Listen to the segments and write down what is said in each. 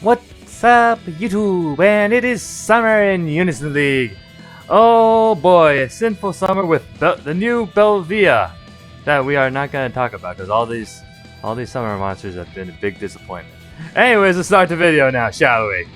What's up, YouTube? And it is summer in Unison League. Oh boy, a sinful summer with the new Belvia that we are not going to talk about because all these summer monsters have been a big disappointment. Anyways, let's start the video now, shall we?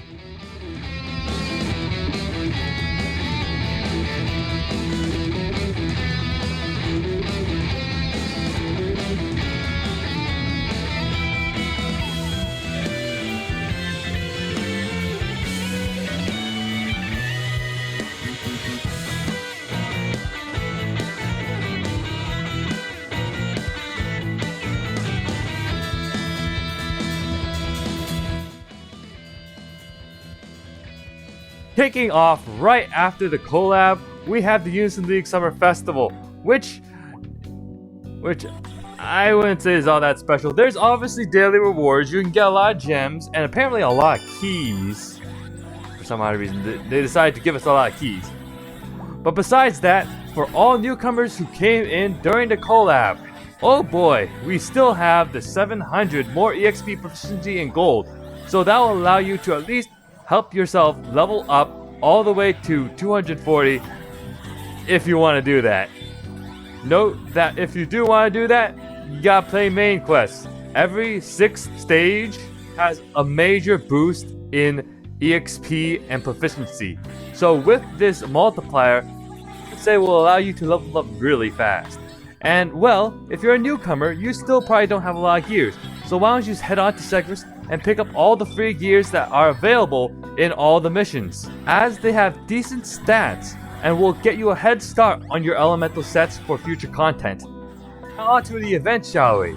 Kicking off right after the collab, we have the Unison League Summer Festival, which I wouldn't say is all that special. There's obviously daily rewards, you can get a lot of gems, and apparently a lot of keys. For some odd reason, they decided to give us a lot of keys. But besides that, for all newcomers who came in during the collab, oh boy, we still have the 700 more EXP proficiency in gold. So that will allow you to at least help yourself level up all the way to 240 if you want to do that. Note that if you do want to do that, you gotta play main quests. Every 6th stage has a major boost in EXP and proficiency. So with this multiplier, I'd say will allow you to level up really fast. And well, if you're a newcomer, you still probably don't have a lot of gears. So why don't you just head on to Segris and pick up all the free gears that are available in all the missions, as they have decent stats and will get you a head start on your elemental sets for future content. Now on to the event, shall we?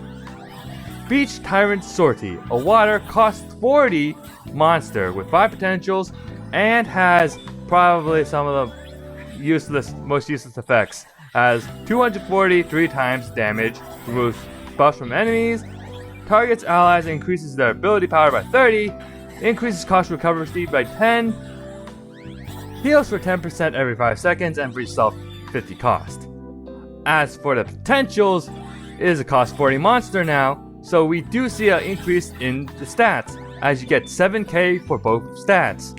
Beach Tyrant Sortie, a water cost 40 monster with 5 potentials and has probably some of the most useless effects, as 240 3 times damage, removes buffs from enemies, targets allies, increases their ability power by 30, increases cost recovery speed by 10, heals for 10% every 5 seconds, and for yourself 50 cost. As for the potentials, it is a cost 40 monster now, so we do see an increase in the stats, as you get 7k for both stats.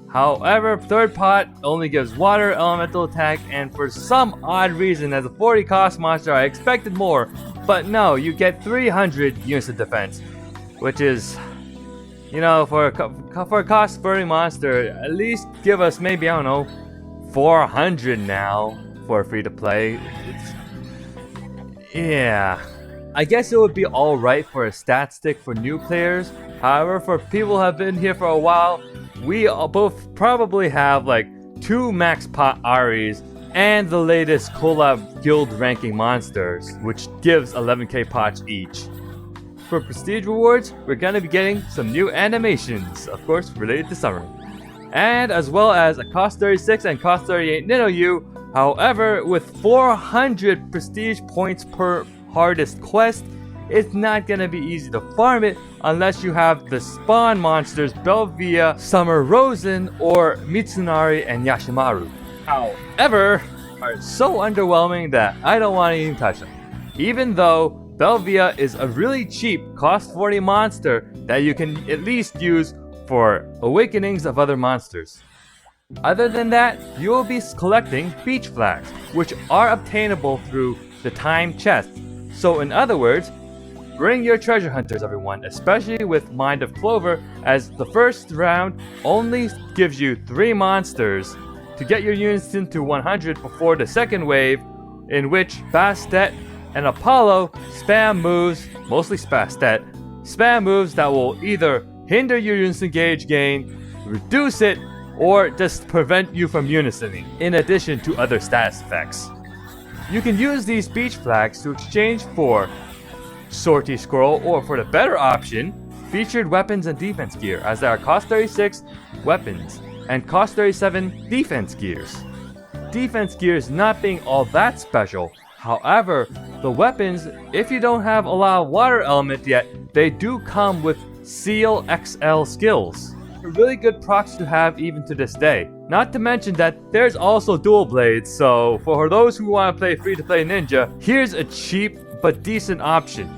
However, third pot only gives water, elemental attack, and for some odd reason, as a 40 cost monster, I expected more. But no, you get 300 units of defense, which is, you know, for a cost 30 monster, at least give us maybe, I don't know, 400 now for free to play. Yeah, I guess it would be alright for a stat stick for new players. However, for people who have been here for a while, we both probably have like 2 max pot Aries and the latest collab guild ranking monsters, which gives 11k pots each. For prestige rewards, we're gonna be getting some new animations, of course related to summer, and as well as a cost 36 and cost 38 Ninoyu. However, with 400 prestige points per hardest quest, it's not gonna be easy to farm it unless you have the spawn monsters Belvia, Summer Rosen, or Mitsunari and Yashamaru. However, are so underwhelming that I don't want to even touch them. Even though Belvia is a really cheap cost 40 monster that you can at least use for awakenings of other monsters. Other than that, you will be collecting beach flags, which are obtainable through the time chest. So in other words, bring your treasure hunters, everyone, especially with Mind of Clover, as the first round only gives you 3 monsters to get your units into 100 before the second wave, in which Bastet and Apollo spam moves, mostly Bastet, spam moves that will either hinder your unison gauge gain, reduce it, or just prevent you from unisoning, in addition to other status effects. You can use these beach flags to exchange for Sortie Scroll, or for the better option, featured weapons and defense gear, as there are cost 36 weapons and cost 37 defense gears. Defense gears not being all that special. However, the weapons, if you don't have a lot of water element yet, they do come with Seal XL skills. A really good procs to have even to this day. Not to mention that there's also dual blades, so for those who want to play free to play ninja, here's a cheap but decent option.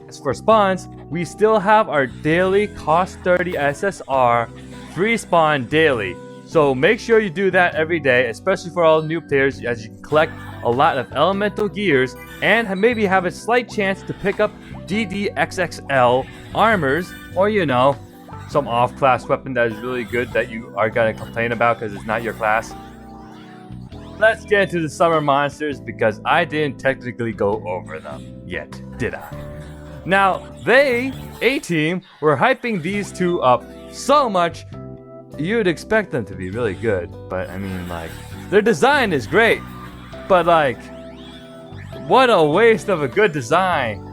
As for spawns, we still have our daily cost 30 SSR free spawn daily. So make sure you do that every day, especially for all new players, as you can collect a lot of elemental gears and maybe have a slight chance to pick up DDXXL armors, or you know, some off-class weapon that is really good that you are gonna complain about because it's not your class. Let's get into the summer monsters because I didn't technically go over them yet, did I? Now, Ateam, were hyping these two up so much, you'd expect them to be really good. But I mean, like, their design is great, but like, what a waste of a good design.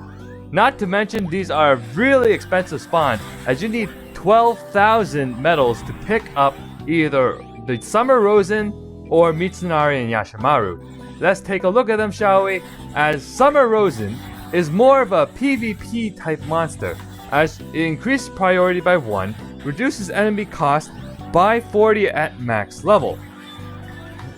Not to mention, these are really expensive spawns, as you need 12,000 medals to pick up either the Summer Rosen or Mitsunari and Yashamaru. Let's take a look at them, shall we? As Summer Rosen is more of a PvP type monster, as it increases priority by 1, reduces enemy cost by 40 at max level,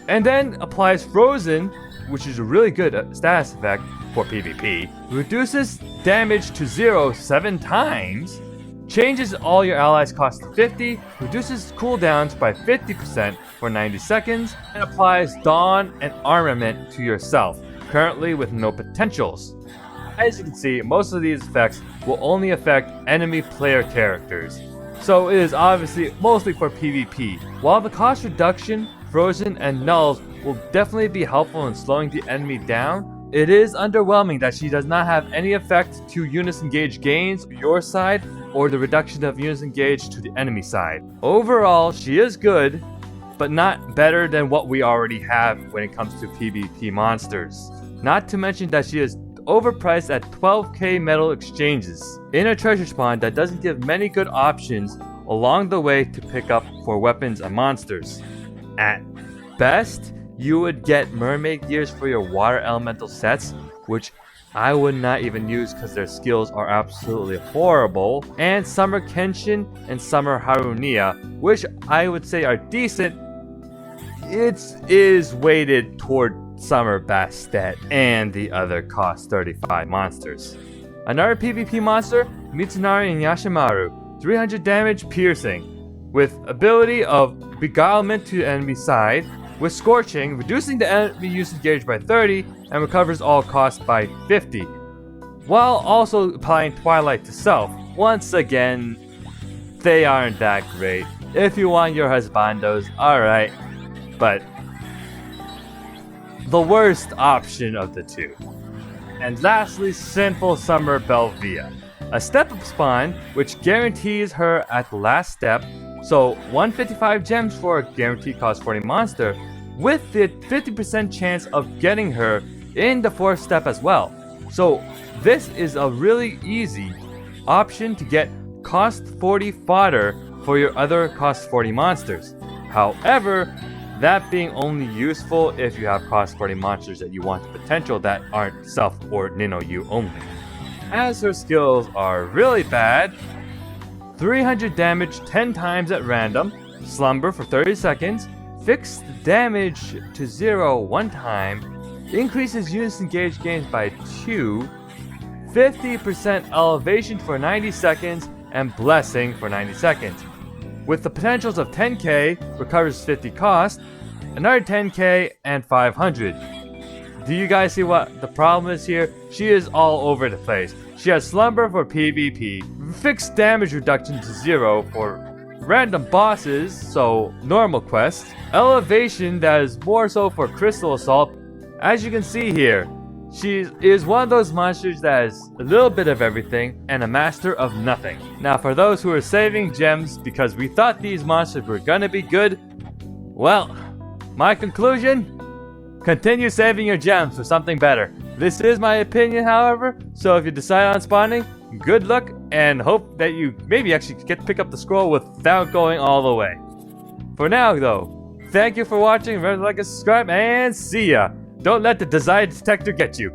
and then applies Frozen, which is a really good status effect for PvP, reduces damage to 0 7 times, changes all your allies' cost to 50, reduces cooldowns by 50% for 90 seconds, and applies Dawn and Armament to yourself, currently with no potentials. As you can see, most of these effects will only affect enemy player characters, so it is obviously mostly for PvP. While the cost reduction, Frozen, and Nulls will definitely be helpful in slowing the enemy down, it is underwhelming that she does not have any effect to Unison gauge gains on your side or the reduction of Unison gauge to the enemy side. Overall, she is good, but not better than what we already have when it comes to PvP monsters. Not to mention that she is overpriced at 12k metal exchanges in a treasure spawn that doesn't give many good options along the way to pick up for weapons and monsters. At best, you would get mermaid gears for your water elemental sets, which I would not even use because their skills are absolutely horrible, and Summer Kenshin and Summer Haruhime, which I would say are decent. It is weighted toward Summer Bastet and the other cost 35 monsters. Another PvP monster, Mitsunari and Yashamaru, 300 damage piercing, with ability of beguilement to the enemy side, with Scorching, reducing the enemy usage gauge by 30 and recovers all costs by 50, while also applying Twilight to self. Once again, they aren't that great. If you want your husbandos, alright, but the worst option of the two. And lastly, Simple Summer Belvia, a step-up spawn which guarantees her at the last step, so 155 gems for a guaranteed cost 40 monster, with the 50% chance of getting her in the 4th step as well. So this is a really easy option to get cost 40 fodder for your other cost 40 monsters. However, that being only useful if you have cost 40 monsters that you want the potential that aren't self or Nino-U only. As her skills are really bad, 300 damage 10 times at random, slumber for 30 seconds, fixed damage to 0 1 time, increases Unison gauge gains by 2, 50% elevation for 90 seconds, and blessing for 90 seconds. With the potentials of 10k, recovers 50 cost, another 10k, and 500. Do you guys see what the problem is here? She is all over the place. She has Slumber for PvP, fixed damage reduction to 0 for random bosses, so normal quests, elevation that is more so for Crystal Assault. As you can see here, she is one of those monsters that is a little bit of everything and a master of nothing. Now for those who are saving gems because we thought these monsters were gonna be good, well, my conclusion, continue saving your gems for something better. This is my opinion, however, so if you decide on spawning, good luck and hope that you maybe actually get to pick up the scroll without going all the way. For now though, thank you for watching, remember to like and subscribe, and see ya! Don't let the desire detector get you.